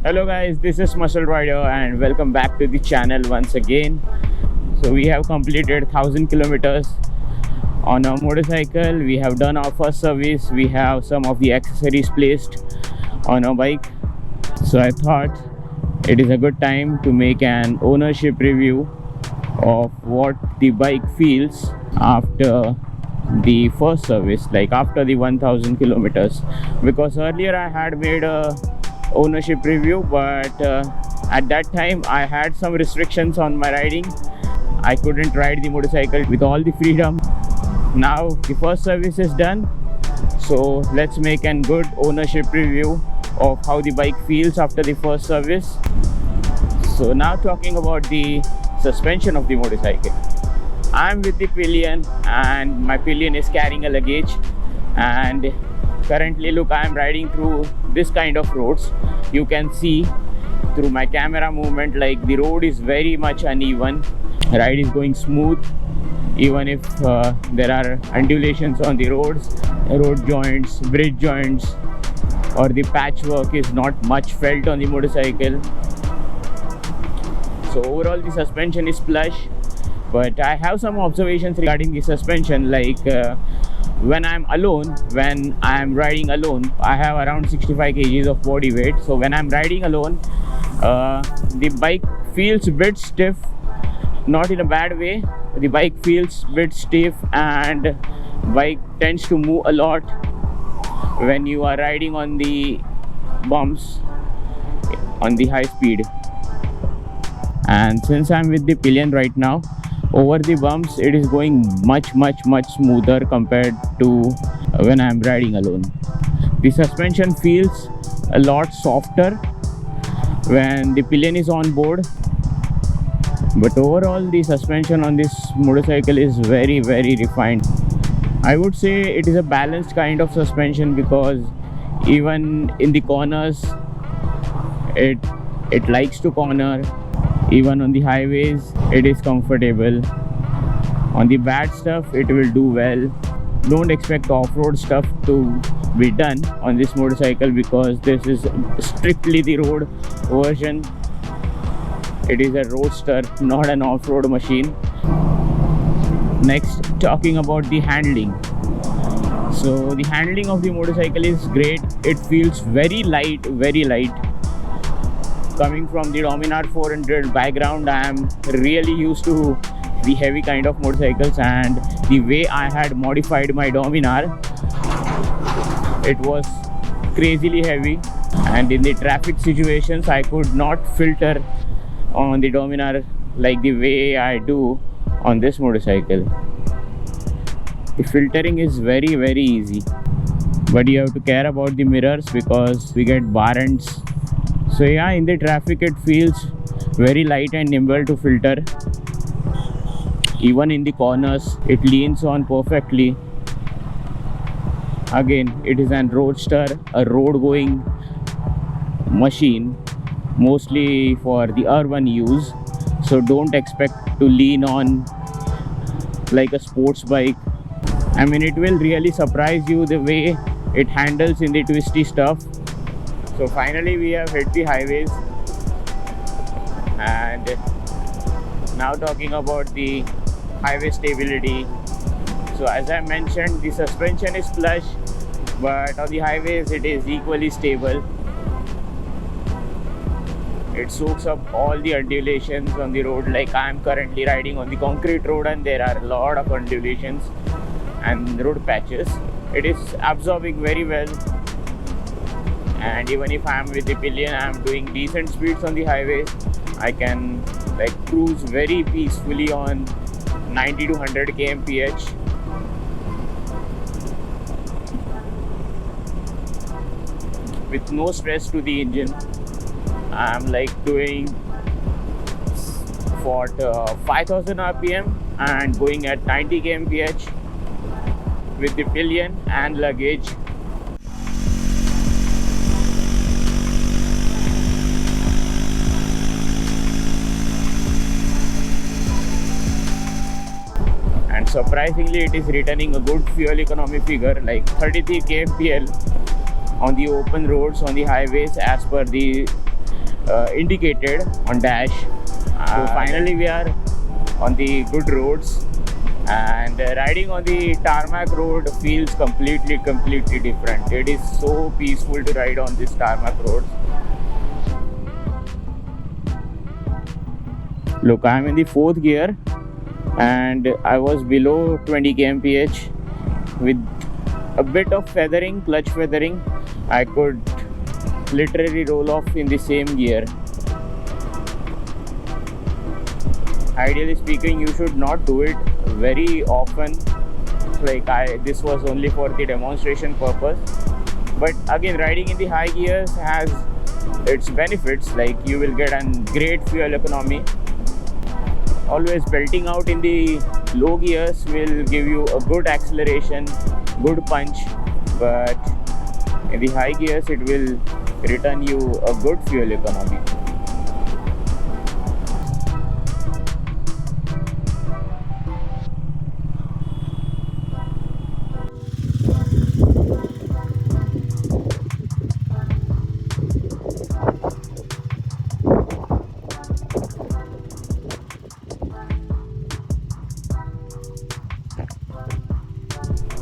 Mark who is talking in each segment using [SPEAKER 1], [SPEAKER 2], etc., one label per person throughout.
[SPEAKER 1] Hello guys, this is Muscle Rider and welcome back to the channel once again. So we have completed 1000 kilometers on a motorcycle. We have done our first service. We have some of the accessories placed on our bike. So I thought it is a good time to make an ownership review of what the bike feels after the first service, like after the 1000 kilometers, because earlier I had made a ownership review, but at that time I had some restrictions on my riding. I couldn't ride the motorcycle with all the freedom. Now the first service is done, so let's make a good ownership review of how the bike feels after the first service. So now talking about the suspension of the motorcycle. I'm with the pillion and my pillion is carrying a luggage, and currently look, I'm riding through this kind of roads. You can see through my camera movement, like the road is very much uneven. Ride is going smooth, even if there are undulations on the roads, road joints, bridge joints, or the patchwork is not much felt on the motorcycle. So overall the suspension is plush, but I have some observations regarding the suspension, like when I'm riding alone, I have around 65 kgs of body weight. So when I'm riding alone, the bike feels a bit stiff, not in a bad way. The bike feels a bit stiff and bike tends to move a lot when you are riding on the bumps on the high speed. And since I'm with the pillion right now, over the bumps it is going much smoother compared to when I'm riding alone. The suspension feels a lot softer when the pillion is on board, but overall the suspension on this motorcycle is very refined. I would say it is a balanced kind of suspension, because even in the corners it likes to corner. Even on the highways it is comfortable. On the bad stuff it will do well. Don't expect off-road stuff to be done on this motorcycle, because this is strictly the road version. It is a roadster, not an off-road machine. Next, talking about the handling. So the handling of the motorcycle is great. It feels very light. Coming from the Dominar 400 background, I am really used to the heavy kind of motorcycles, and the way I had modified my Dominar, it was crazily heavy, and in the traffic situations I could not filter on the Dominar like the way I do on this motorcycle. The filtering is very easy, but you have to care about the mirrors because we get bar ends. So yeah, in the traffic it feels very light and nimble to filter. Even in the corners it leans on perfectly. Again, it is an roadster, a road going machine, mostly for the urban use. So don't expect to lean on like a sports bike. I mean, it will really surprise you the way it handles in the twisty stuff. So finally we have hit the highways, and now talking about the highway stability. So as I mentioned, the suspension is plush, but on the highways it is equally stable. It soaks up all the undulations on the road. Like I am currently riding on the concrete road and there are a lot of undulations and road patches. It is absorbing very well. And even if I am with the pillion, I am doing decent speeds on the highways. I can like cruise very peacefully on 90 to 100 kmph. With no stress to the engine. I am like doing for 5000 rpm and going at 90 kmph with the pillion and luggage. And surprisingly it is returning a good fuel economy figure, like 33 kmpl on the open roads, on the highways, as per the indicated on dash. So finally we are on the good roads, and riding on the tarmac road feels completely different. It is so peaceful to ride on this tarmac roads. Look, I'm in the 4th gear and I was below 20 kmph. With a bit of feathering, clutch feathering, I could literally roll off in the same gear. Ideally speaking, you should not do it very often. This was only for the demonstration purpose. But again, riding in the high gears has its benefits, like you will get a great fuel economy. Always belting out in the low gears will give you a good acceleration, good punch, but in the high gears it will return you a good fuel economy.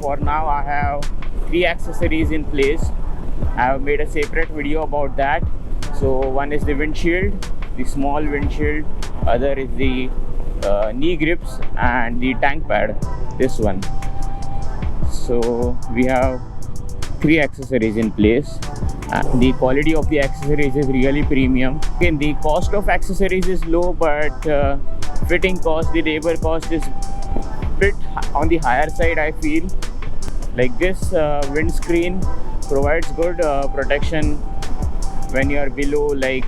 [SPEAKER 1] For now I have 3 accessories in place. I have made a separate video about that. So one is the windshield, the small windshield, other is the knee grips and the tank pad, this one. So we have 3 accessories in place. The quality of the accessories is really premium. Again, the cost of accessories is low, but fitting cost, the labor cost is bit on the higher side, I feel. Like this windscreen provides good protection when you are below like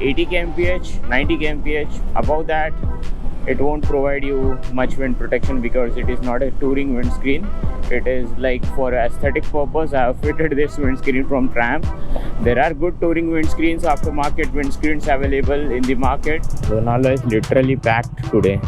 [SPEAKER 1] 80 kmph, 90 kmph. Above that, it won't provide you much wind protection because it is not a touring windscreen. It is like for aesthetic purpose. I have fitted this windscreen from Triumph. There are good touring windscreens, aftermarket windscreens available in the market. Lonavala is literally packed today.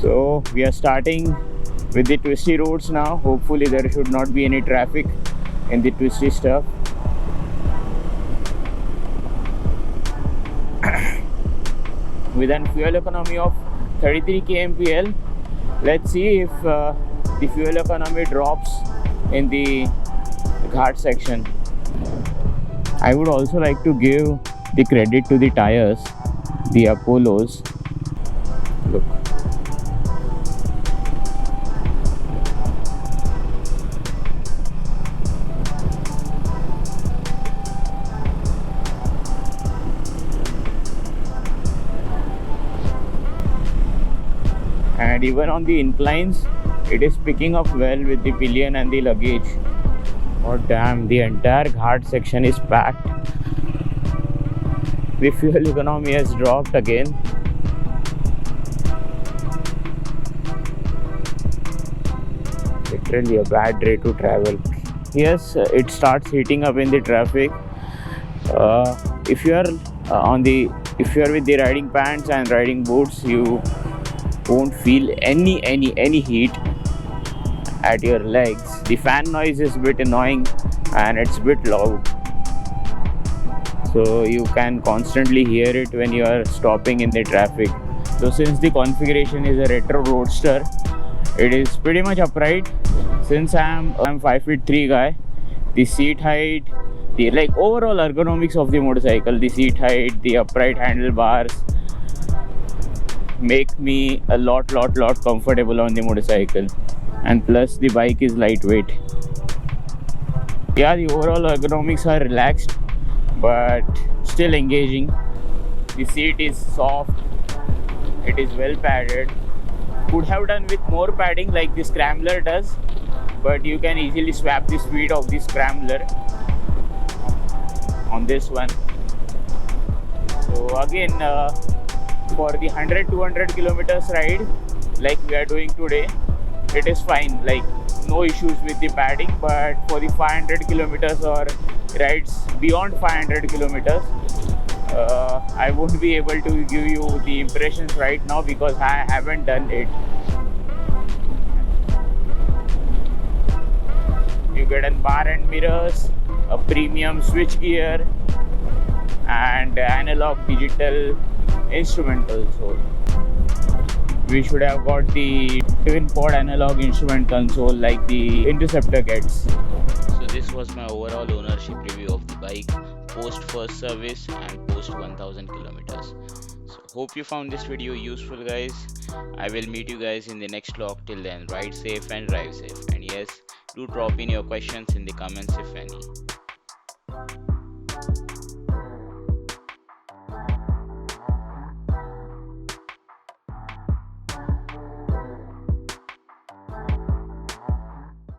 [SPEAKER 1] So we are starting with the twisty roads now. Hopefully there should not be any traffic in the twisty stuff. With a fuel economy of 33 kmpl, let's see if the fuel economy drops in the ghat section. I would also like to give the credit to the tires, the Apollos. Look. And even on the inclines, it is picking up well with the pillion and the luggage. Oh damn, the entire ghat section is packed. The fuel economy has dropped again. Literally a bad day to travel. Yes, it starts heating up in the traffic. If you are with the riding pants and riding boots, you won't feel any heat at your legs. The fan noise is a bit annoying and it's a bit loud, so you can constantly hear it when you are stopping in the traffic. So since the configuration is a retro roadster, it is pretty much upright. Since I'm 5'3" guy, the seat height, the overall ergonomics of the motorcycle, the seat height, the upright handlebars make me a lot comfortable on the motorcycle, and plus the bike is lightweight. Yeah, the overall ergonomics are relaxed but still engaging. The seat is soft, it is well padded. Could have done with more padding like the Scrambler does, but you can easily swap the speed of the Scrambler on this one. So again, for the 100-200 kilometers ride like we are doing today, it is fine, like no issues with the padding. But for the 500 kilometers or rides beyond 500 kilometers. I won't be able to give you the impressions right now because I haven't done it. You get a bar and mirrors, a premium switch gear, and analog digital instrumental. So we should have got the twin pod analog instrument console like the Interceptor gets. So this was my overall ownership review of the bike post first service and post 1000 kilometers. So hope you found this video useful, guys. I will meet you guys in the next vlog. Till then, ride safe and drive safe, and yes, do drop in your questions in the comments if any.